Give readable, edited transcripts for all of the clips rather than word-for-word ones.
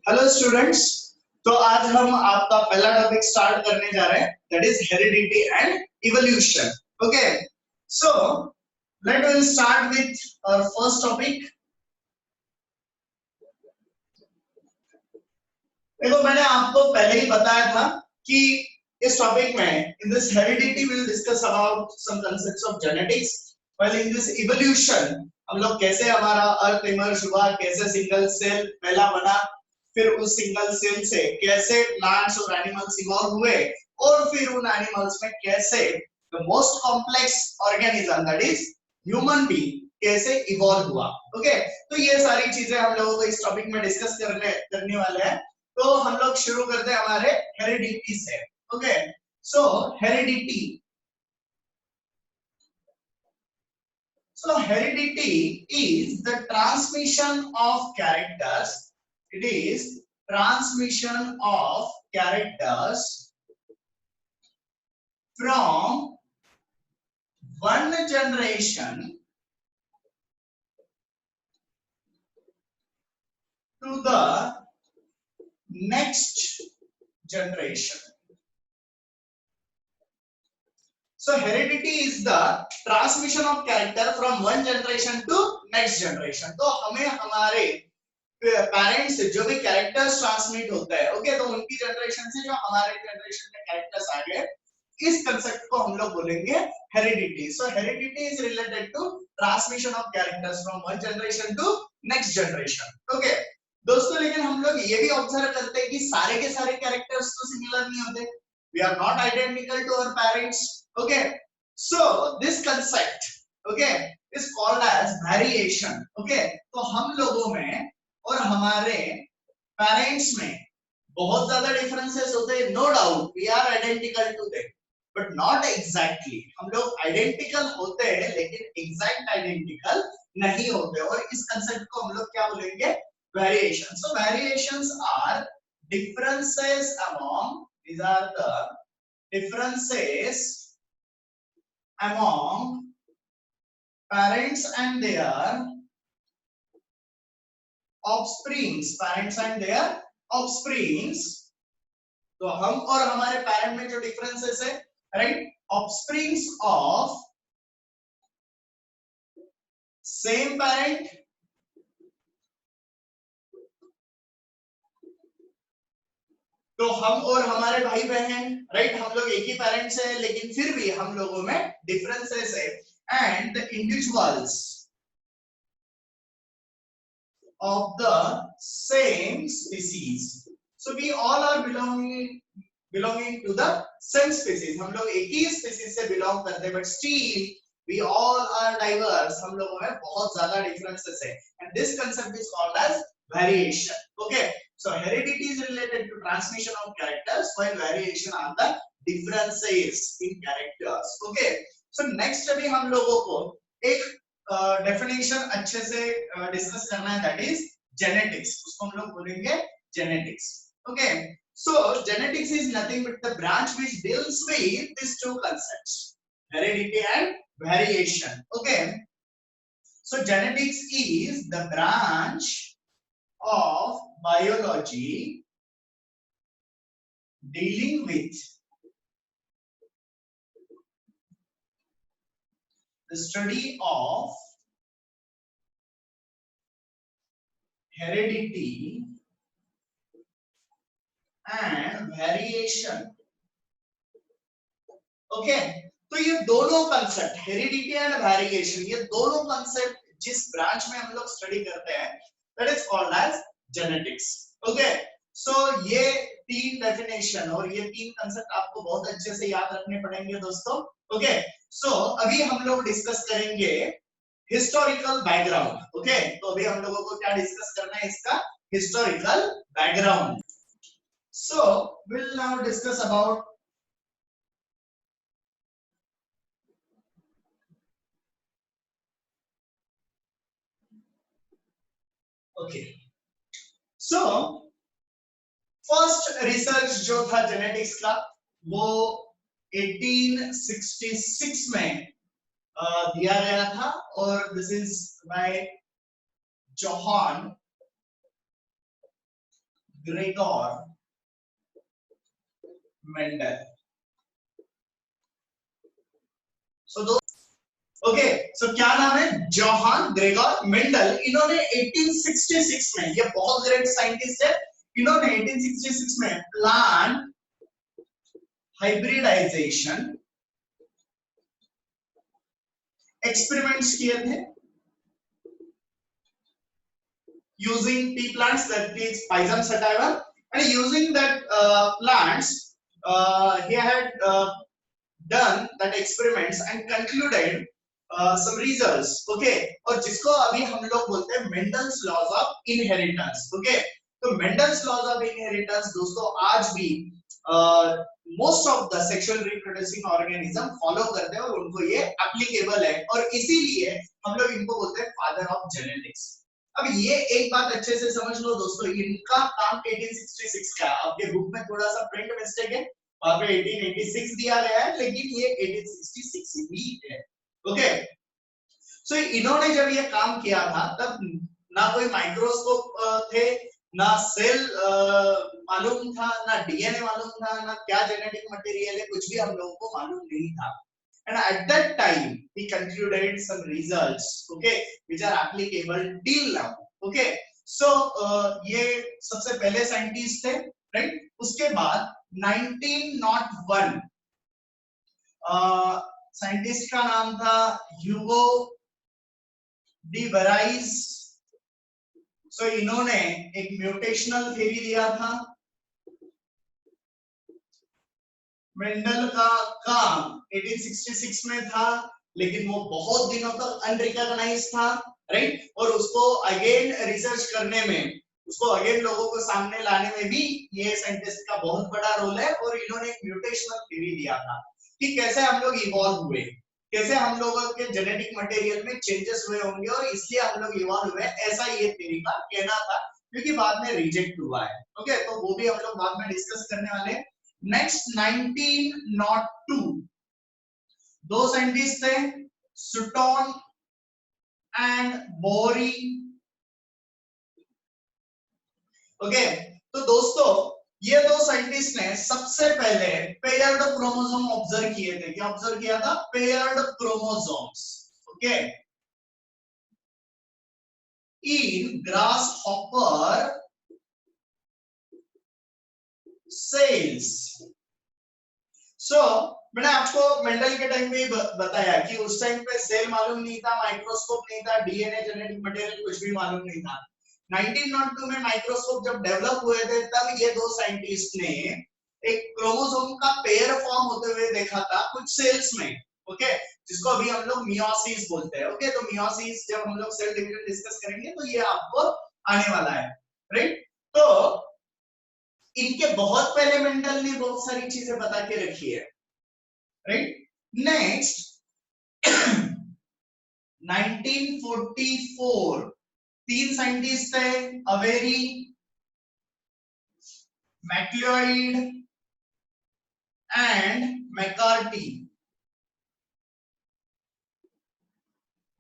Hello students. तो आज हम आपका पहला टॉपिक स्टार्ट करने जा रहे हैं, that is heredity and evolution. Okay, so let us start with our first topic. देखो, मैंने आपको पहले ही बताया था कि इस टॉपिक में in this heredity will discuss about some concepts of genetics, while in this evolution हम लोग कैसे हमारा अर्थ इमर्ज हुआ, कैसे सिंगल सेल पहला बना, फिर उस सिंगल सेल से कैसे प्लांट्स और एनिमल्स इवॉल्व हुए, और फिर उन एनिमल्स में कैसे the most complex organism that is human being कैसे इवॉल्व हुआ। ओके, तो ये सारी चीजें हम लोगों को इस टॉपिक में डिस्कस करने वाले हैं। तो हम लोग शुरू करते हैं हमारे हेरिडिटी से। Okay, so heredity, so heredity is the transmission of characters. It is transmission of characters from one generation to the next generation. So heredity is the transmission of character from one generation to next generation. तो हमें हमारे parents से जो भी characters transmit होता है, okay, तो उनकी जनरेशन से जो हमारे जनरेशन में कैरेक्टर्स आ गए, इस कंसेप्ट को हम लोग बोलेंगे heredity. So heredity is related to transmission of characters from one generation to next generation. Okay दोस्तों, लेकिन हम लोग ये भी ऑब्जर्व करते हैं कि सारे के सारे कैरेक्टर्स तो सिमिलर नहीं होते। We are not identical to our parents. Okay, so this concept, okay, is called as variation. Okay, तो हम लोगों में और हमारे पेरेंट्स में बहुत ज्यादा डिफरेंसेस होते हैं। No doubt we are identical to them, but not exactly. हम लोग आइडेंटिकल होते हैं लेकिन एग्जैक्ट आइडेंटिकल नहीं होते, और इस कंसेप्ट को हम लोग क्या बोलेंगे? Variation. So variations are differences among, these are the differences among parents and their offsprings, parents and their offsprings। तो हम और हमारे पेरेंट में जो डिफरेंसेस है, right, offsprings of same parent तो हम और हमारे भाई बहन, राइट, हम लोग एक ही पेरेंट्स है लेकिन फिर भी हम लोगों में डिफरेंसेस है। And the individuals of the same species, so we all are belonging to the same species। हम लोग एक ही स्पीसीज से बिलोंग करते हैं, but still we all are diverse। हम लोगों में बहुत ज्यादा डिफरेंसेस है, and this concept is called as variation। okay, so heredity is related to transmission of characters, while variation are the differences in characters। okay, so next अभी हम लोगों को एक डेफिनेशन अच्छे से डिस्कस करना है, दैट इज जेनेटिक्स। उसको हम लोग बोलेंगे genetics. Okay, so genetics is nothing but the branch which deals with this two concepts, heredity and variation. Okay, so genetics is the branch of biology dealing with the study of heredity and variation। Okay, तो ये दोनों concept, heredity and variation, ये दोनों concept जिस branch में हम लोग study करते हैं, that is called as genetics. Okay, so ये तीन डेफिनेशन और ये तीन कंसेप्ट आपको बहुत अच्छे से याद रखने पड़ेंगे दोस्तों। ओके, सो अभी हम लोग डिस्कस करेंगे हिस्टोरिकल बैकग्राउंड। ओके, तो अभी हम लोगों को क्या डिस्कस करना है? इसका historical background. So will now discuss about okay, so first research जो था जेनेटिक्स का, वो 1866 में दिया गया था, और this is by Johann Gregor Mendel. So दो ओके सो क्या नाम है? Johann Gregor Mendel. इन्होंने 1866 में, ये बहुत ग्रेट साइंटिस्ट है, इन्होंने 1866 में प्लांट हाइब्रिडाइजेशन एक्सपेरिमेंट्स किए थे using pea plants, that is Pisum sativa, and using that plants he had done that experiments and concluded some results. Okay, और जिसको अभी हम लोग बोलते हैं Mendel's laws of inheritance. Okay, तो मेंडल्स लॉज ऑफ इनहेरिटेंस दोस्तों आज भी most of the sexual reproducing organism follow करते हैं और उनको ये एप्लीकेबल है, और इसीलिए हम लोग इनको बोलते हैं फादर ऑफ जेनेटिक्स। अब ये एक बात अच्छे से समझ लो दोस्तों, इनका काम 1866 का है। आपके बुक में थोड़ा सा प्रिंट मिस्टेक है, वहां पे 1886 दिया गया है, लेकिन ये 1866 ही है। ओके, सो इन्होंने जब ये काम किया था तब ना कोई माइक्रोस्कोप थे, ना सेल मालूम था, ना डीएनए मालूम था, ना क्या जेनेटिक मटेरियल है, कुछ भी हम लोगों को मालूम नहीं था। And at that time he concluded some results, okay, which are applicable till now. Okay, so ये सबसे पहले साइंटिस्ट थे, राइट? उसके बाद 1901 साइंटिस्ट का नाम था ह्यूगो डी बराइज। सो इन्होंने एक म्यूटेशनल थ्योरी दिया था। मेंडल का काम 1866 में था, लेकिन वो बहुत दिनों तक अनरिकॉग्नाइज्ड था, राइट? और उसको अगेन रिसर्च करने में, उसको अगेन लोगों को सामने लाने में भी ये साइंटिस्ट का बहुत बड़ा रोल है। और इन्होंने एक म्यूटेशनल थ्योरी दिया था कि कैसे हम लोग इवॉल्व हुए, कैसे हम लोगों के जेनेटिक मटेरियल में चेंजेस हुए होंगे और इसलिए हम लोग इवॉल्व हुए, ऐसा ये थ्योरी का कहना था, क्योंकि बाद में रिजेक्ट हुआ है। ओके, तो वो भी हम लोग बाद में डिस्कस करने वाले हैं। नेक्स्ट 1902 दो साइंटिस्ट थे, सुटॉन एंड बोरी। ओके, तो दोस्तों ये दो साइंटिस्ट ने सबसे पहले पेयर्ड क्रोमोसोम ऑब्जर्व किए थे। क्या ऑब्जर्व किया था? Paired chromosomes. ओके, इन ग्रासहॉपर सेल्स। सो मैंने आपको मेंडल के टाइम में बताया कि उस टाइम पे सेल मालूम नहीं था, माइक्रोस्कोप नहीं था, डीएनए जेनेटिक मटेरियल कुछ भी मालूम नहीं था। 1902 में माइक्रोस्कोप जब डेवलप हुए थे तब ये दो साइंटिस्ट ने एक क्रोमोसोम का पेयर फॉर्म होते हुए देखा था कुछ सेल्स में। ओके, जिसको अभी हम लोग मियोसिस बोलते हैं। ओके, तो मियोसिस जब हम लोग सेल डिवीजन डिस्कस करेंगे तो ये आपको आने वाला है, राइट? तो इनके बहुत पहले मेंडल ने बहुत सारी चीजें बता के रखी है, राइट? नेक्स्ट 1944 तीन साइंटिस्ट थे, अवेरी, मैक्लियोइड एंड मैकार्टी।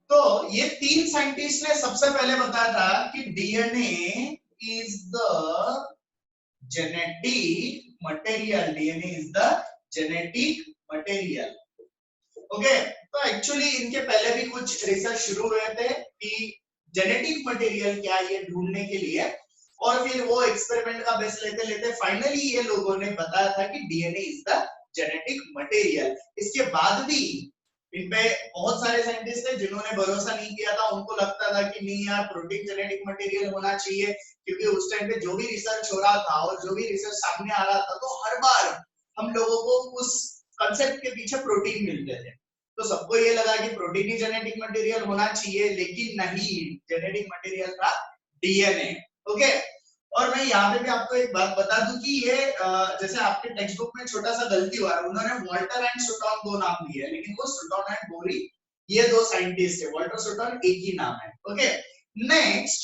तो ये तीन साइंटिस्ट ने सबसे पहले बताया था कि DNA is the genetic material, DNA is the genetic material. Okay, तो एक्चुअली इनके पहले भी कुछ रिसर्च शुरू हुए थे कि जेनेटिक मटेरियल क्या है ये ढूंढने के लिए, और फिर वो एक्सपेरिमेंट का बेस लेते लेते फाइनली ये लोगों ने बताया था कि DNA is the genetic material. इसके बाद भी इन पे बहुत सारे साइंटिस्ट थे जिन्होंने भरोसा नहीं किया था, उनको लगता था कि नहीं यार प्रोटीन जेनेटिक मटेरियल होना चाहिए, क्योंकि उस टाइम पे जो भी रिसर्च हो रहा था और जो भी रिसर्च सामने आ रहा था तो हर बार हम लोगों को उस कंसेप्ट के पीछे प्रोटीन मिलते थे। तो सबको ये लगा कि प्रोटीन ही जेनेटिक मटेरियल होना चाहिए, लेकिन नहीं, जेनेटिक मटेरियल था डीएनए। ओके, और मैं यहाँ पे भी आपको एक बात बता दूं कि ये जैसे आपके टेक्स्ट बुक में छोटा सा गलती हुआ है, उन्होंने वॉल्टर एंड सुटॉन दो नाम दिए, लेकिन वो सुटॉन एंड बोरी ये दो साइंटिस्ट है, वॉल्टर सुटॉन एक ही नाम है। ओके, नेक्स्ट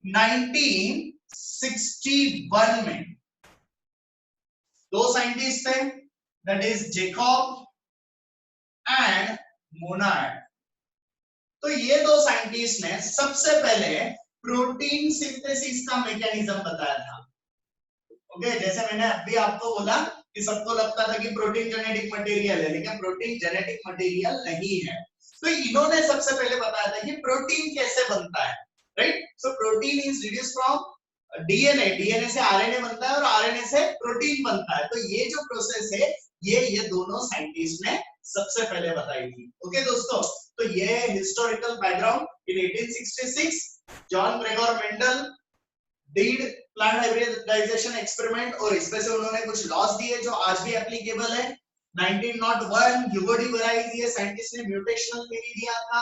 1961 में दो साइंटिस्ट थे, that is Jacob and Monod. तो ये दो साइंटिस्ट ने सबसे पहले प्रोटीन सिंथेसिस का मैकेनिज्म बताया था। ओके, जैसे मैंने अभी आपको बोला कि सबको लगता था कि प्रोटीन जेनेटिक मटेरियल है, लेकिन प्रोटीन जेनेटिक मटेरियल नहीं है। तो इन्होंने सबसे पहले बताया था कि प्रोटीन कैसे बनता है, right? So protein is reduce from DNA, DNA से आरएनए बनता है और आरएनए से प्रोटीन बनता है। तो ये जो प्रोसेस है ये दोनों साइंटिस्ट ने सबसे पहले बताई थी। ओके दोस्तों, तो ये historical background. In 1866 John Gregor Mendel did plant hybridization experiment और इसमें से उन्होंने कुछ लॉस दिए जो आज भी एप्लीकेबल है। 1901 ह्यूगो डी बराइज ये साइंटिस्ट ने म्यूटेशनल थ्योरी दिया था।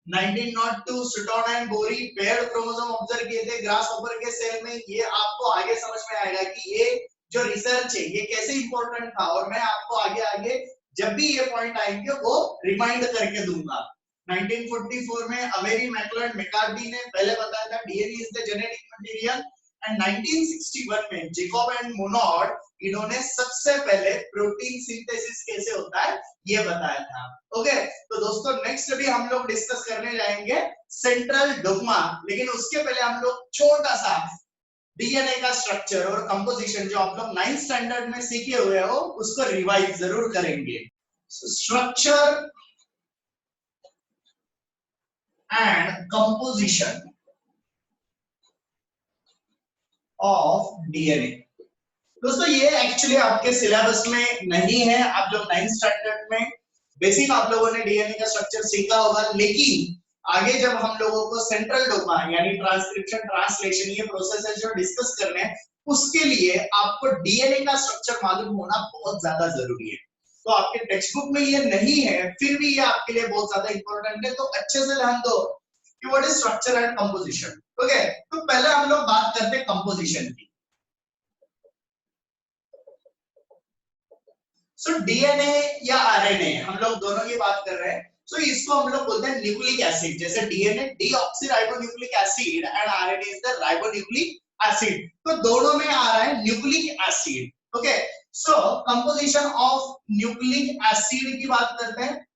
1902 स्टोन एंड बोरी पेयर्ड क्रोमोसोम ऑब्जर्व किए थे ग्रास हॉपर के सेल में। ये आपको आगे समझ में आएगा कि ये जो रिसर्च है ये कैसे इंपॉर्टेंट था, और मैं आपको आगे आगे जब भी ये पॉइंट आएंगे वो रिमाइंड करके दूंगा। 1944 में अवेरी मैकलॉड मैकार्डी ने पहले बताया था DNA is the genetic material, and 1961 में जैकब एंड मोनोड इन्होंने सबसे पहले प्रोटीन सिंथेसिस कैसे होता है ये बताया था। ओके, तो दोस्तों नेक्स्ट भी हम लोग डिस्कस करने जाएंगे सेंट्रल डोग्मा, लेकिन उसके पहले हम लोग छोटा सा डीएनए का स्ट्रक्चर और कंपोजिशन जो आप लोग 9th स्टैंडर्ड में सीखे हुए हो उसको रिवाइज जरूर करेंगे। Structure and composition of DNA. दोस्तों ये एक्चुअली आपके सिलेबस में नहीं है, आप लोग 9th स्टैंडर्ड में बेसिक आप लोगों ने डीएनए का स्ट्रक्चर सीखा होगा, लेकिन आगे जब हम लोगों को सेंट्रल डोग्मा यानी ट्रांसक्रिप्शन ट्रांसलेशन ये प्रोसेस जो डिस्कस करने हैं उसके लिए आपको डीएनए का स्ट्रक्चर मालूम होना बहुत ज्यादा जरूरी है। तो आपके टेक्स्ट बुक में ये नहीं है, फिर भी ये आपके लिए बहुत ज्यादा इंपॉर्टेंट है, तो अच्छे से ध्यान दो कि what is structure and composition. Okay, तो पहले हम लोग बात करते हैं कंपोजिशन की। सो डीएनए या आरएनए हम लोग दोनों की बात कर रहे हैं। सो इसको हम लोग बोलते हैं न्यूक्लिक एसिड, जैसे DNA deoxyribonucleic acid and RNA is the ribonucleic acid. तो दोनों में आ रहा है nucleic acid. Okay, so composition of nucleic acid की बात करते हैं।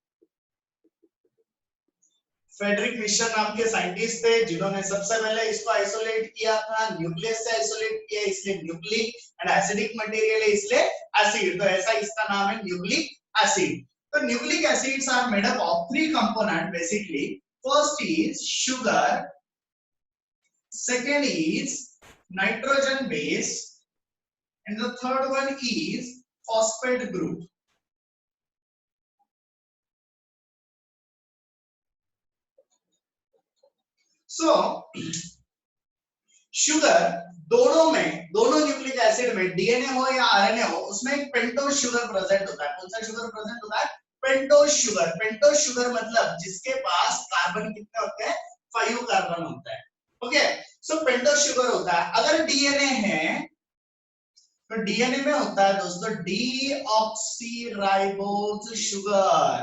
फ्रेडरिक फिशर नाम के साइंटिस्ट थे जिन्होंने सबसे पहले इसको आइसोलेट किया था, न्यूक्लियस से आइसोलेट किया, इसलिए न्यूक्लिक, एंड एसिडिक मटेरियल है इसलिए एसिड, तो ऐसा इसका नाम है न्यूक्लिक एसिड। तो nucleic acids are made up of 3 component basically. First is sugar, second is nitrogen base, and the third one is phosphate group. So sugar दोनों nucleic acid में डीएनए हो या आरएनए हो उसमें एक पेंटोज शुगर प्रेजेंट होता है। कौन सा शुगर प्रेजेंट होता है? Pentose sugar. पेंटोज शुगर मतलब जिसके पास कार्बन कितने होते हैं? 5 कार्बन होता है। ओके, सो पेंटोज शुगर होता है। अगर डीएनए है तो डीएनए में होता है दोस्तों deoxyribose sugar.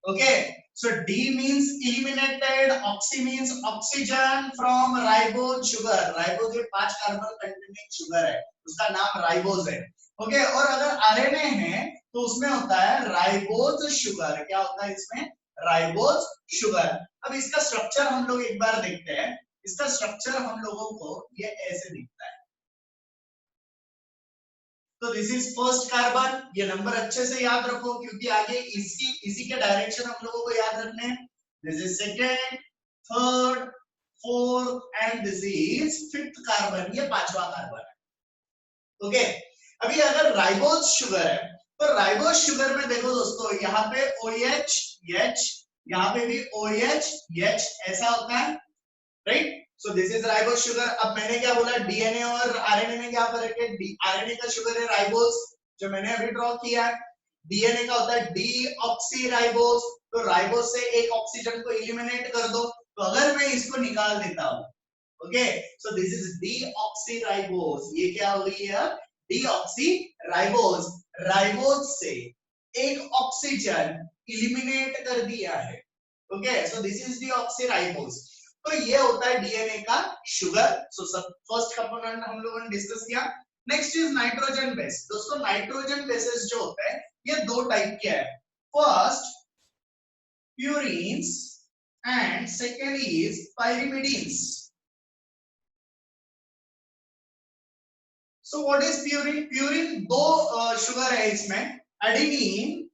Okay, so D means eliminated, oxy means oxygen from ribose sugar. Ribose जो 5 कार्बन कंटेनिंग शुगर है उसका नाम राइबोज है। ओके, और अगर आरएनए है तो उसमें होता है राइबोज शुगर। क्या होता है इसमें? Ribose sugar. अब इसका स्ट्रक्चर हम लोग एक बार देखते हैं। इसका स्ट्रक्चर हम लोगों को ये ऐसे दिखता है। तो दिस इज फर्स्ट कार्बन, ये नंबर अच्छे से याद रखो क्योंकि आगे इसी के डायरेक्शन हम लोगों को याद रखने हैं। This is second, third, fourth and this is fifth carbon, ये 5वां कार्बन है। ओके, अभी अगर राइबोज शुगर है तो राइबोज शुगर में देखो दोस्तों यहाँ पे OH H, यहाँ पे भी OH H ऐसा होता है, right? So this is ribose sugar. अब मैंने क्या बोला, डीएनए और आरएनए में क्या फर्क है? आरएनए का शुगर है राइबोज जो मैंने अभी ड्रॉ किया है, डीएनए का होता है डीऑक्सीराइबोज। तो राइबोज से एक ऑक्सीजन को एलिमिनेट कर दो, तो अगर मैं इसको निकाल देता हूं, okay, so this is deoxyribose. ये क्या हो गई है? डीऑक्सीराइबोज। राइबोज से एक ऑक्सीजन एलिमिनेट कर दिया है। Okay, so this is deoxyribose. तो ये होता है डीएनए का शुगर। सो सब फर्स्ट कंपोनेंट हम लोगों ने डिस्कस किया। Next is nitrogen base. दोस्तों नाइट्रोजन बेसेस जो होते हैं ये 2 टाइप के हैं। First purines and second is pyrimidines. So what is purine? Purine दो शुगर है इसमें, एडेनिन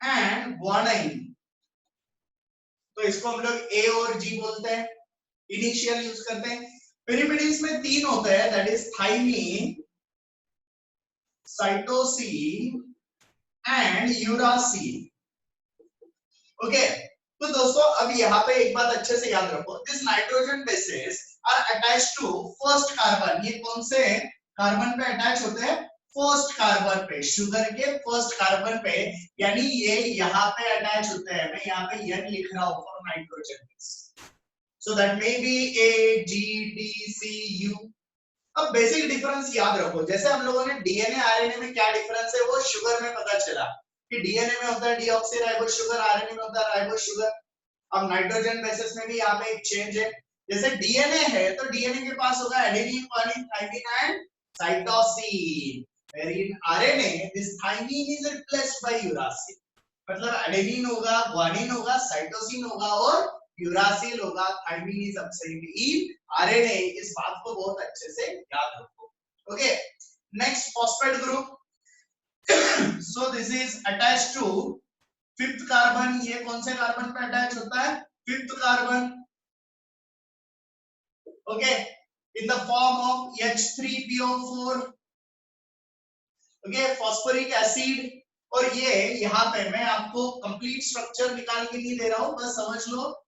एंड ग्वानिन। तो इसको हम लोग ए और जी बोलते हैं, इनिशियल यूज करते हैं। पिरिमिडीन्स में तीन होते हैं, that is thymine, cytosine and uracil. Okay, तो दोस्तों अब यहाँ पे एक बात अच्छे से याद रखो, this nitrogen bases are attached to first carbon. ये कौन से कार्बन पे अटैच होते हैं? फर्स्ट कार्बन पे, शुगर के फर्स्ट कार्बन पे, यानी ये यहाँ पे अटैच होते हैं। मैं यहाँ पे N लिख रहा हूँ for nitrogen base, so that may be A G D C U। अब बेसिक डिफरेंस याद रखो, जैसे हम लोगों ने डीएनए आरएनए में क्या डिफरेंस है वो शुगर में पता चला कि डीएनए में होता है डीऑक्सीराइबोस शुगर, आरएनए में होता है राइबोस शुगर। अब नाइट्रोजन बेसिस में भी यहाँ पे एक चेंज है, जैसे डीएनए है तो डीएनए के पास होगा adenine, guanine, thymine and cytosine. Where RNA this thymine is replaced by uracil, मतलब एडेनिन होगा, ग्वानिन होगा, साइटोसिन होगा और यूरासिल होगा, thymine is absent in RNA. इस बात को बहुत अच्छे से याद रखो। Okay, next phosphate group. So this is attached to fifth carbon. ये कौन से कार्बन पे अटैच होता है? Fifth carbon. Okay, in the form of H3PO4। Okay, phosphoric acid. और ये यहाँ पे मैं आपको कंप्लीट स्ट्रक्चर निकाल के नहीं दे रहा हूं, बस समझ लो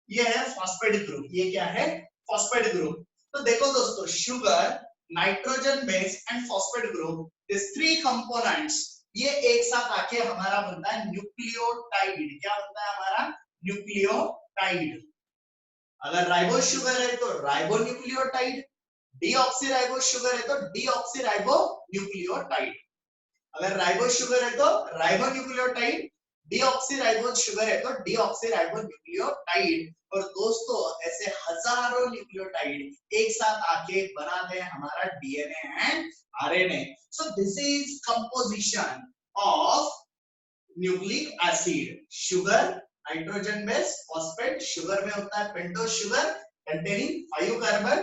ये है फॉस्फेट ग्रुप। ये क्या है? Phosphate group. तो देखो दोस्तों, sugar, nitrogen base and phosphate group, this three components, ये एक साथ आके हमारा बनता है न्यूक्लियोटाइड। क्या बनता है हमारा? न्यूक्लियोटाइड। अगर राइबोस शुगर है तो राइबो न्यूक्लियोटाइड, डीऑक्सीराइबोस शुगर है तो डीऑक्सीराइबो न्यूक्लियोटाइड। अगर राइबोस शुगर है तो राइबो न्यूक्लियोटाइड, डीऑक्सीराइबोस शुगर है तो डीऑक्सीराइबो न्यूक्लियोटाइड। और दोस्तों ऐसे हजारों न्यूक्लियोटाइड एक साथ आके बनाते हैं हमारा DNA and RNA. So this is composition of nucleic acid. Sugar, nitrogen base, phosphate. Sugar में होता है pentose sugar containing 5 carbon,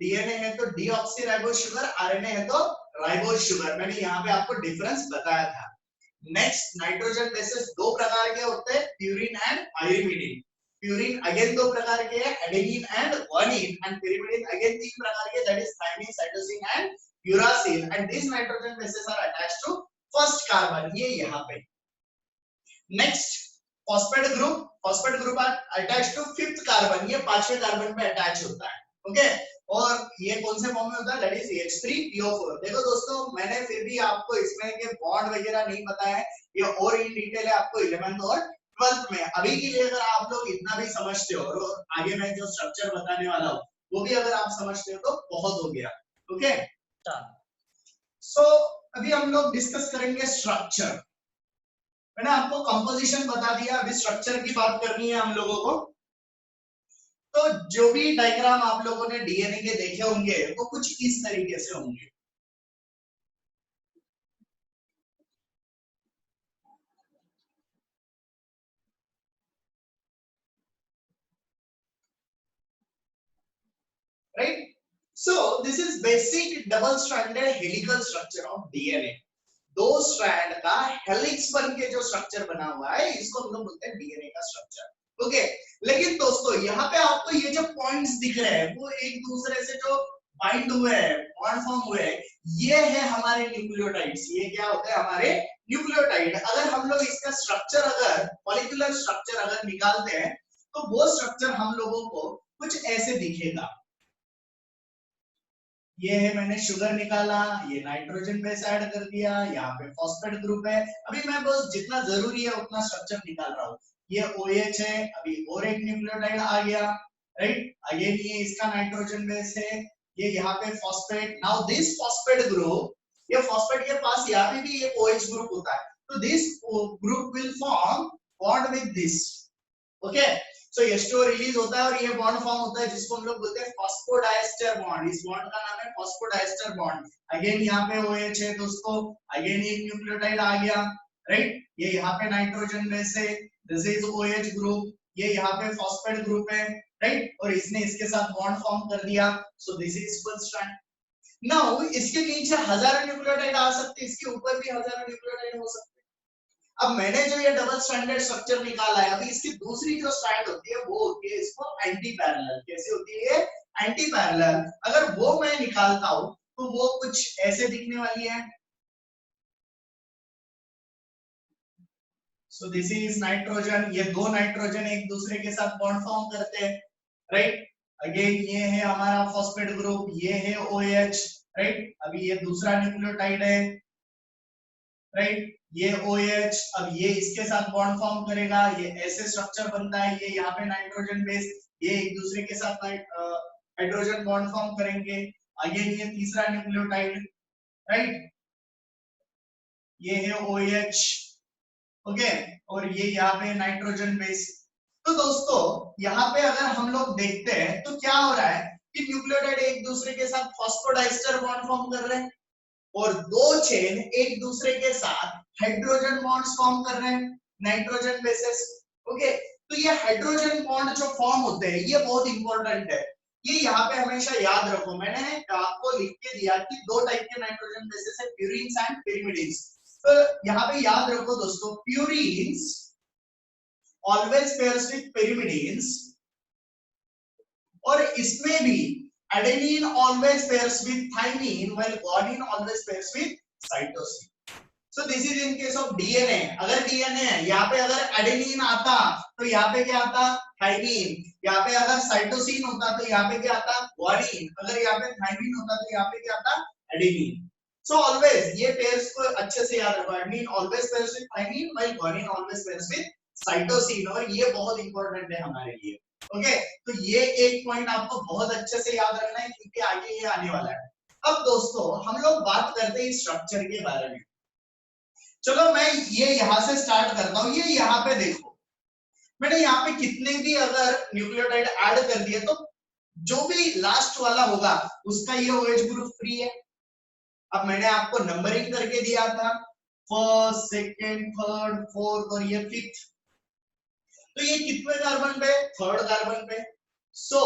DNA है तो डीऑक्सीराइबोस शुगर, आरएनए है तो राइबोस शुगर। मैंने यहाँ पे आपको डिफरेंस बताया था। नेक्स्ट, नाइट्रोजन बेसेस दो प्रकार के होते हैं, purine and pyrimidine. Purine again दो प्रकार के हैं, adenine and guanine, and pyrimidine again तीन प्रकार के, that is thymine, cytosine and uracil. And this nitrogen bases are attached to first carbon, ये यहाँ पे। Next, phosphate group. Phosphate group are attached to fifth carbon, ये पांचवें carbon पे attach होता है। ओके, और ये कौन से फॉर्म में होता है? That is H3PO4। देखो दोस्तों, मैंने फिर भी आपको इसमें के बॉन्ड वगैरह नहीं बताया है, ये और इन डिटेल है आपको 11th और 12th में। अभी के लिए अगर आप लोग इतना भी समझते हो और आगे मैं जो स्ट्रक्चर बताने वाला हूँ वो भी अगर आप समझते हो तो बहुत हो गया। ओके, सो अभी हम लोग डिस्कस करेंगे स्ट्रक्चर। मैंने आपको कंपोजिशन बता दिया, अभी स्ट्रक्चर की बात करनी है हम लोगों को। तो जो भी डायग्राम आप लोगों ने डीएनए के देखे होंगे वो कुछ इस तरीके से होंगे। Right, so this is basic double stranded helical structure of DNA. दो स्ट्रैंड का हेलिक्स बन के जो स्ट्रक्चर बना हुआ है इसको हम लोग बोलते हैं डीएनए का स्ट्रक्चर। ओके, लेकिन दोस्तों यहाँ पे आपको ये जो पॉइंट्स दिख रहे हैं वो एक दूसरे से जो बाइंड हुए हैं, बॉन्ड फॉर्म हुए हैं, ये है हमारे न्यूक्लियोटाइड्स। ये क्या होते हैं? हमारे न्यूक्लियोटाइड। अगर हम लोग इसका स्ट्रक्चर, अगर मॉलिक्यूलर स्ट्रक्चर अगर निकालते हैं तो वो स्ट्रक्चर हम लोगों को कुछ ऐसे दिखेगा। ये है, मैंने शुगर निकाला, ये नाइट्रोजन बेस ऐड कर दिया, यहाँ पे फॉस्फेट ग्रुप है। अभी मैं बस जितना जरूरी है उतना स्ट्रक्चर निकाल रहा हूँ। ये OH है, अभी और एक न्यूक्लियोटाइड आ गया, राइट। अगेन ये इसका नाइट्रोजन बेस है, ये यहाँ पे phosphate. Now this phosphate group, ये फॉस्फेट के पास यहाँ पे भी एक OH ग्रुप होता है, तो this group will form bond with this. Okay, so H2O release होता है और ये बॉन्ड फॉर्म होता है जिसको हम लोग बोलते हैं फॉस्फोडाइस्टर बॉन्ड। इस बॉन्ड का नाम है फॉस्फोडाइस्टर बॉन्ड। अगेन यहाँ पे OH है दोस्तों, अगेन एक न्यूक्लियोटाइड आ गया, राइट। ये यहाँ पे नाइट्रोजन बेस है, दिस इज OH ग्रुप, ये यहाँ पे फॉस्फेट ग्रुप है, राइट, और इसने इसके साथ बॉन्ड फॉर्म कर दिया, सो this is full strand. Now इसके नीचे हजारों न्यूक्लियोटाइड आ सकते, इसके ऊपर भी हजारों न्यूक्लियोटाइड हो सकते। अब मैंने जो ये डबल स्ट्रैंडेड स्ट्रक्चर निकाला है, अभी इसकी दूसरी जो स्ट्रैंड होती है वो होती है इसको एंटी पैरेलल। कैसे होती है ये? Anti parallel. अगर वो मैं निकालता हूं तो वो कुछ ऐसे दिखने वाली है। सो दिस इज नाइट्रोजन, ये दो नाइट्रोजन एक दूसरे के साथ बॉन्ड फॉर्म करते हैं, राइट। अगेन ये है हमारा फॉस्फेट ग्रुप, ये है OH, राइट। अभी ये दूसरा न्यूक्लियोटाइड है, राइट, ये OH, अब ये इसके साथ बॉन्ड फॉर्म करेगा, ये ऐसे स्ट्रक्चर बनता है, ये यहाँ पे नाइट्रोजन बेस, ये एक दूसरे के साथ हाइड्रोजन बॉन्ड फॉर्म करेंगे। अगेन ये तीसरा न्यूक्लियोटाइड, राइट, ये है OH, ओके, और ये यहाँ पे नाइट्रोजन बेस। तो दोस्तों यहाँ पे अगर हम लोग देखते हैं तो क्या हो रहा है कि न्यूक्लियोटाइड एक दूसरे के साथ फॉस्फोडाइस्टर बॉन्ड फॉर्म कर रहे हैं, और दो चेन एक दूसरे के साथ हाइड्रोजन बॉन्ड्स फॉर्म कर रहे हैं, नाइट्रोजन बेसेस, ओके। तो ये हाइड्रोजन बॉन्ड जो फॉर्म होते हैं ये बहुत इंपॉर्टेंट है, ये यहाँ पे हमेशा याद रखो। मैंने आपको लिख के दिया कि दो टाइप के नाइट्रोजन बेसेस है, प्यूरीन्स एंड pyrimidines। तो यहाँ पे याद रखो दोस्तों, प्यूरीन्स ऑलवेज पेयर्स विद pyrimidines, और इसमें भी adenine always pairs with thymine while guanine always pairs with cytosine. So this is in case of DNA. अगर DNA है यहाँ पे अगर adenine आता तो यहाँ पे क्या आता? thymine. यहाँ पे अगर cytosine होता तो यहाँ पे क्या आता? guanine. अगर यहाँ पे thymine होता तो यहाँ पे क्या आता? adenine. So always ये pairs को अच्छे से याद रखो, adenine always pairs with thymine while guanine always pairs with cytosine, और ये बहुत इंपॉर्टेंट है हमारे लिए, ओके। तो ये एक पॉइंट आपको बहुत अच्छे से याद रखना है क्योंकि आगे ये आने वाला है। अब दोस्तों हम लोग बात करते हैं स्ट्रक्चर के बारे में। चलो मैं ये यहां से स्टार्ट करता हूं। ये यहाँ पे देखो, मैंने यहाँ पे कितने भी अगर न्यूक्लियोटाइड ऐड कर दिए तो जो भी लास्ट वाला होगा उसका ये OH ग्रुप फ्री है। अब मैंने आपको नंबरिंग करके दिया था, फर्स्ट, सेकेंड, थर्ड, फोर्थ और ये फिफ्थ। तो ये कितने कार्बन पे? थर्ड कार्बन पे। सो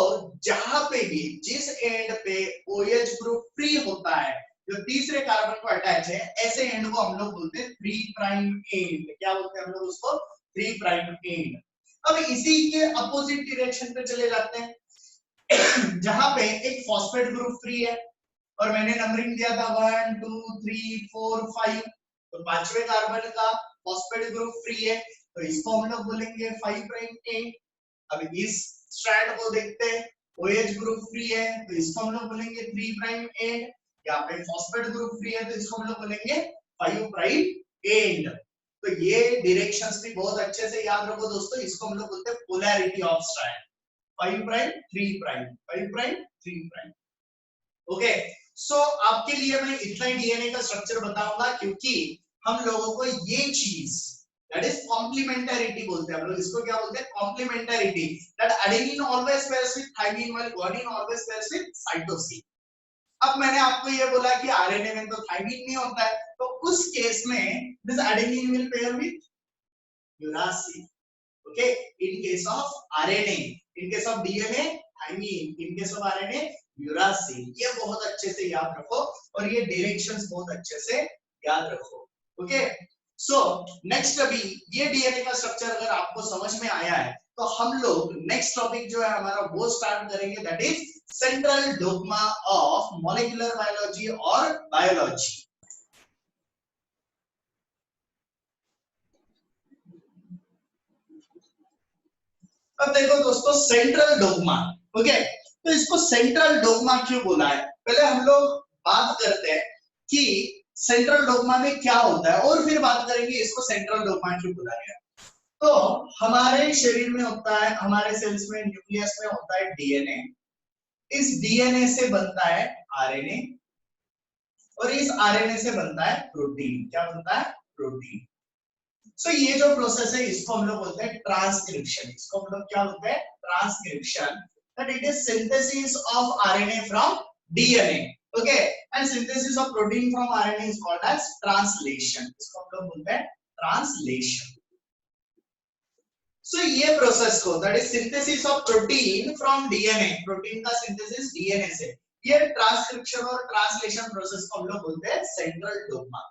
जहां पे भी जिस एंड पे OH ग्रुप फ्री होता है, जो तीसरे कार्बन को अटैच है, ऐसे एंड को हम लोग बोलते हैं 3 प्राइम एंड। क्या बोलते हैं हम लोग उसको? 3 प्राइम एंड। अब इसी के अपोजिट डायरेक्शन पे चले जाते हैं जहां पे एक फॉस्फेट ग्रुप फ्री है, और मैंने नंबरिंग दिया था 1 2 3 4 5, तो पांचवें कार्बन का फॉस्फेट ग्रुप फ्री है, तो इसको हम लोग बोलेंगे 5 प्राइम एंड। अब इस स्ट्रैंड को देखते हैं, OH ग्रुप फ्री है तो इसको हम लोग बोलेंगे 3 प्राइम एंड। यहाँ पे फॉस्फेट ग्रुप फ्री है तो इसको हम लोग बोलेंगे 5 प्राइम एंड। तो ये डायरेक्शंस भी बहुत अच्छे से याद रखो दोस्तों, इसको हम लोग बोलते हैं polarity of strand, 5 prime 3 prime, 5 prime 3 prime, okay. So आपके लिए मैं इतना ही DNA का स्ट्रक्चर बताऊंगा क्योंकि हम लोगों को ये चीज that is complementarity बोलते हैं हम लोग, इसको क्या बोलते हैं? complementarity, that adenine always pairs with thymine while guanine always pairs with cytosine। अब मैंने आपको ये बोला कि RNA में तो thymine नहीं होता है, तो उस केस में this adenine will pair with uracil, okay, in case of RNA, in case of DNA thymine, in case of RNA uracil। ये बहुत अच्छे से याद रखो और ये डायरेक्शंस बहुत अच्छे से याद रखो, ओके। सो नेक्स्ट, अभी ये DNA का स्ट्रक्चर अगर आपको समझ में आया है तो हम लोग नेक्स्ट टॉपिक जो है हमारा वो स्टार्ट करेंगे, that is central dogma of molecular biology और बायोलॉजी। अब देखो दोस्तों, सेंट्रल डोग्मा, ओके, तो इसको सेंट्रल डोग्मा क्यों बोला है? पहले हम लोग बात करते हैं कि सेंट्रल डोग्मा में क्या होता है और फिर बात करेंगे इसको सेंट्रल डोग्मा क्यों बोला गया। तो हमारे शरीर में होता है, हमारे सेल्स में, न्यूक्लियस में होता है DNA। इस DNA से बनता है RNA, और इस RNA से बनता है प्रोटीन। क्या बनता है? प्रोटीन। सो ये जो प्रोसेस है इसको हम लोग बोलते हैं ट्रांसक्रिप्शन। इसको हम लोग क्या बोलते हैं? Transcription. That it is synthesis of RNA from DNA, okay, and synthesis of protein from RNA is called as translation। इसको हम लोग बोलते हैं ट्रांसलेशन। सो ये प्रोसेस को that is synthesis of protein from DNA, protein का सिंथेसिस डीएनए से, ये ट्रांसक्रिप्शन और ट्रांसलेशन प्रोसेस को हम लोग बोलते हैं सेंट्रल डोग्मा।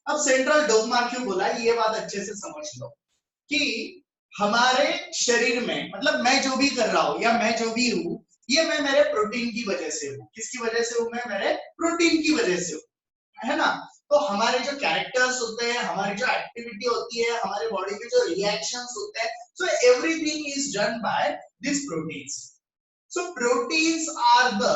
अब सेंट्रल डोग्मा क्यों बोला, ये बात अच्छे से समझ लो कि हमारे शरीर में, मतलब मैं जो भी कर रहा हूं या मैं जो भी हूं, ये मैं मेरे प्रोटीन की वजह से हूं। किसकी वजह से हूं? मैं मेरे प्रोटीन की वजह से हूं, है ना। तो हमारे जो कैरेक्टर्स होते हैं, हमारी जो एक्टिविटी होती है, हमारे बॉडी के जो रिएक्शंस होते हैं, so everything is done by this proteins. So proteins are the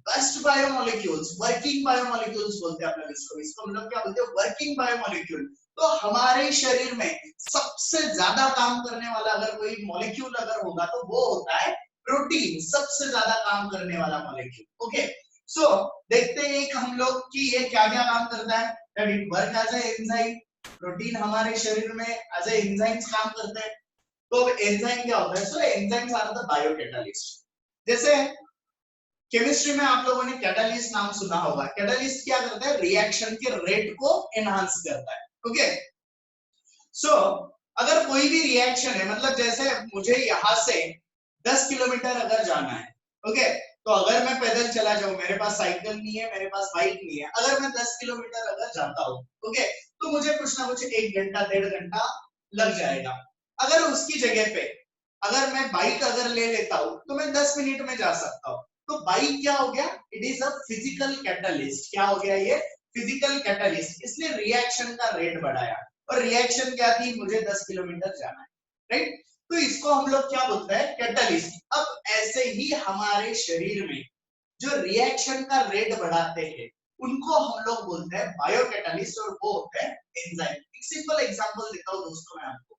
best biomolecules, working biomolecules बोलते हैं अपने इसको हम लोग क्या बोलते हैं? Working biomolecule. तो हमारे शरीर में सबसे ज्यादा काम करने वाला अगर कोई मॉलिक्यूल अगर होगा तो वो होता है प्रोटीन, सबसे ज्यादा काम करने वाला मॉलिक्यूल। ओके, सो देखते हैं एक हम लोग कि ये क्या क्या काम करता है। That it work as a enzyme, protein हमारे शरीर में एज ए एंजाइम्स काम करते हैं। तो अब एंजाइम क्या होता है? सो एंजाइम्स आर द बायोकैटालिस्ट। जैसे केमिस्ट्री में आप लोगों ने कैटालिस्ट नाम सुना होगा। कैटालिस्ट क्या करता है? रिएक्शन के रेट को एनहांस करता है। ओके, सो अगर कोई भी रिएक्शन है, मतलब जैसे मुझे यहां से 10 किलोमीटर अगर जाना है, ओके, तो अगर मैं पैदल चला जाऊं, मेरे पास साइकिल नहीं है, मेरे पास बाइक नहीं है, अगर मैं 10 किलोमीटर अगर जाता हूं, ओके, तो मुझे कुछ ना कुछ 1 घंटा 1.5 घंटा लग जाएगा। अगर उसकी जगह पे अगर मैं बाइक अगर ले लेता हूं तो मैं 10 मिनट में जा सकता हूं। तो बाइक क्या हो गया? It is a physical catalyst. क्या हो गया? ये फिजिकल कैटलिस्ट, इसलिए रिएक्शन का रेट बढ़ाया। और रिएक्शन क्या थी? मुझे 10 किलोमीटर जाना है, राइट। तो इसको हम लोग क्या बोलते हैं? कैटलिस्ट। अब ऐसे ही हमारे शरीर में जो रिएक्शन का रेट बढ़ाते हैं उनको हम लोग बोलते हैं बायोकैटालिस्ट, और वो होते हैं एंजाइम। एक सिंपल एग्जांपल देता हूं दोस्तों मैं आपको।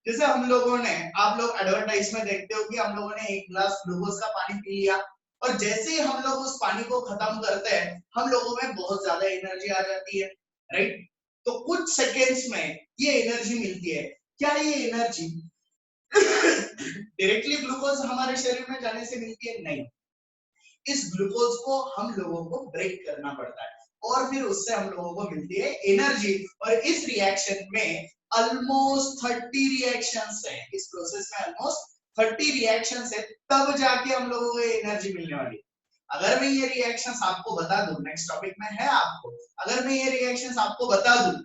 जैसे हम लोगों ने, आप लोग एडवर्टाइज में देखते हो कि हम लोगों ने 1 गिलास ग्लूकोज का पानी पी लिया, और जैसे ही हम लोग उस पानी को खत्म करते हैं, हम लोगों में बहुत ज्यादा एनर्जी आ जाती है, राइट। तो कुछ सेकेंड्स में ये एनर्जी मिलती है। क्या ये एनर्जी डायरेक्टली ग्लूकोज हमारे शरीर में जाने से मिलती है? नहीं, इस ग्लूकोज को हम लोगों को ब्रेक करना पड़ता है, और फिर उससे हम लोगों को मिलती है एनर्जी। और इस रिएक्शन में ऑलमोस्ट 30 रिएक्शंस है, इस प्रोसेस में ऑलमोस्ट 30 रिएक्शंस है, तब जाके हम लोगों को एनर्जी मिलने वाली। अगर मैं ये रिएक्शंस आपको बता दूं, नेक्स्ट टॉपिक में है आपको, अगर मैं ये रिएक्शंस आपको बता दूं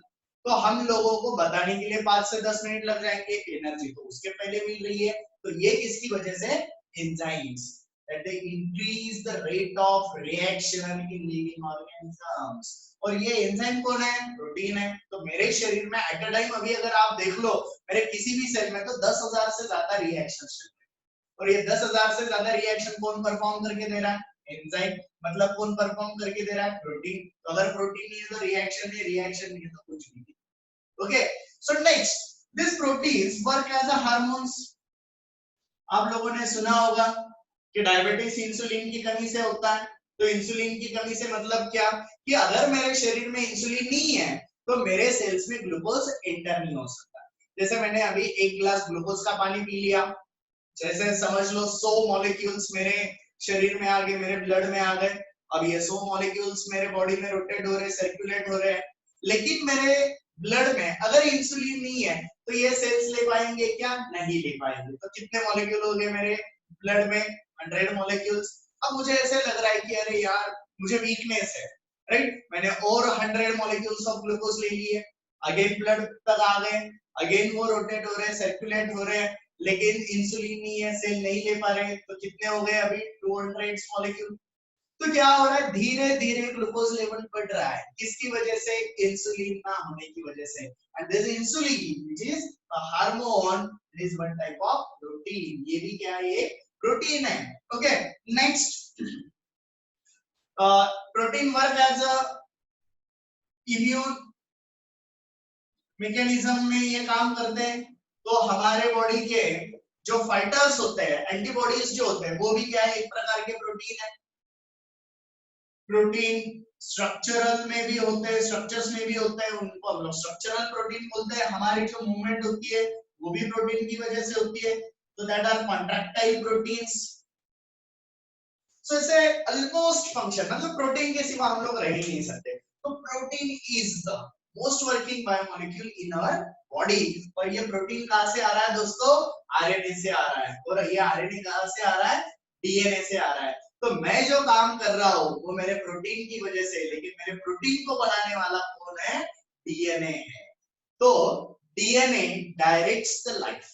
तो हम लोगों को बताने के लिए 5 से 10 मिनट लग जाएंगे, एनर्जी तो उसके पहले मिल रही है। तो ये किसकी वजह से? Enzymes, that they increase the rate of reaction in living organisms। और ये एंजाइम कौन है? प्रोटीन है। तो मेरे शरीर में एट अ टाइम, अभी अगर आप देख लो मेरे किसी भी सेल में, तो 10,000 से ज्यादा रिएक्शन चल रहे हैं। और ये 10,000 से ज्यादा रिएक्शन कौन परफॉर्म करके दे रहा है? एंजाइम। मतलब कौन परफॉर्म करके दे रहा है? प्रोटीन। तो अगर प्रोटीन नहीं है तो रिएक्शन नहीं, रिएक्शन नहीं है तो कुछ भी नहीं। Okay, so next, this proteins work as a hormones. आप लोगों ने सुना होगा कि डायबिटीज इंसुलिन की कमी से होता है। तो इंसुलिन की कमी से मतलब क्या? कि अगर मेरे शरीर में इंसुलिन नहीं है तो मेरे सेल्स में ग्लूकोज एंटर नहीं हो सकता। जैसे मैंने अभी 1 गिलास ग्लूकोज का पानी पी लिया, जैसे समझ लो 100 मॉलिक्यूल्स मेरे शरीर में आ गए, मेरे ब्लड में आ गए। अब ये 100 मॉलिक्यूल्स मेरे बॉडी में रोटेट हो रहे, सर्कुलेट हो रहे हैं, लेकिन मेरे ब्लड में अगर इंसुलिन नहीं है तो ये सेल्स ले पाएंगे क्या? नहीं ले पाएंगे। तो कितने मॉलिक्यूल हो गए मेरे ब्लड में? 100 मॉलिक्यूल्स। अब मुझे ऐसे लग रहा है कि अरे यार मुझे वीकनेस है, राइट, मैंने और 100 मॉलिक्यूल्स ऑफ ग्लूकोज ले लिए, अगेन ब्लड तक आ गए, अगेन वो रोटेट हो रहे हैं, सर्कुलेट हो रहे हैं, लेकिन इंसुलिन नहीं है, सेल नहीं ले पा रहे। तो कितने हो गए अभी? 200 मॉलिक्यूल। तो क्या हो रहा है? धीरे धीरे ग्लूकोज लेवल बढ़ रहा है। किसकी वजह से? इंसुलिन ना होने की वजह से। And this insulin which is a hormone, is one type of protein. ये भी क्या है? ये प्रोटीन है। Okay, next, protein work as a immune mechanism में ये काम करते हैं। तो हमारे बॉडी के जो फाइटर्स होते हैं, एंटीबॉडीज जो होते हैं, वो भी क्या है? एक प्रकार के प्रोटीन है। प्रोटीन स्ट्रक्चरल में भी होते हैं, स्ट्रक्चर्स में भी होते हैं, उनको हम लोग स्ट्रक्चरल प्रोटीन बोलते हैं। हमारी जो मूवमेंट होती है वो भी प्रोटीन की वजह से होती है। तो दैट आर कॉन्ट्रैक्टाइल प्रोटीन्स। सो इसे ऑलमोस्ट फंक्शन, मतलब प्रोटीन के सिवा हम लोग रह ही नहीं सकते। तो protein is the most working biomolecule in our body. और ये प्रोटीन कहां से आ रहा है दोस्तों? आरएनए से आ रहा है। और ये आरएनए कहां से आ रहा है? डीएनए से आ रहा है। तो मैं जो काम कर रहा हूं वो मेरे प्रोटीन की वजह से, लेकिन मेरे प्रोटीन को बनाने वाला कौन है? डीएनए है। तो DNA directs the life.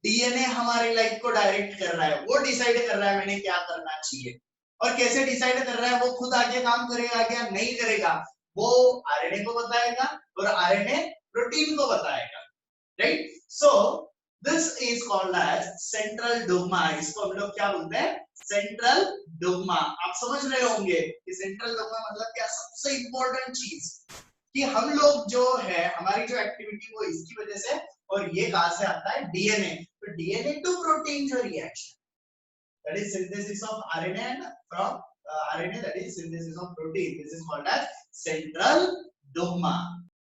DNA हमारी लाइफ को डायरेक्ट कर रहा है, वो डिसाइड कर रहा है मैंने क्या करना चाहिए। और कैसे डिसाइड कर रहा है? वो खुद आगे काम करेगा क्या? नहीं करेगा, वो आरएनए को बताएगा और आरएनए प्रोटीन को बताएगा, right? So this is called as central dogma. इसको हम लोग क्या बोलते हैं? Central dogma. आप समझ रहे होंगे कि सेंट्रल डोग्मा मतलब क्या? सबसे इंपॉर्टेंट चीज कि हम लोग जो है, हमारी जो एक्टिविटी वो इसकी वजह से, और ये कहां से आता है? डीएनए। तो डीएनए टू प्रोटीन जो reaction, that is synthesis of RNA and from RNA, that is synthesis of protein, this is called as central dogma.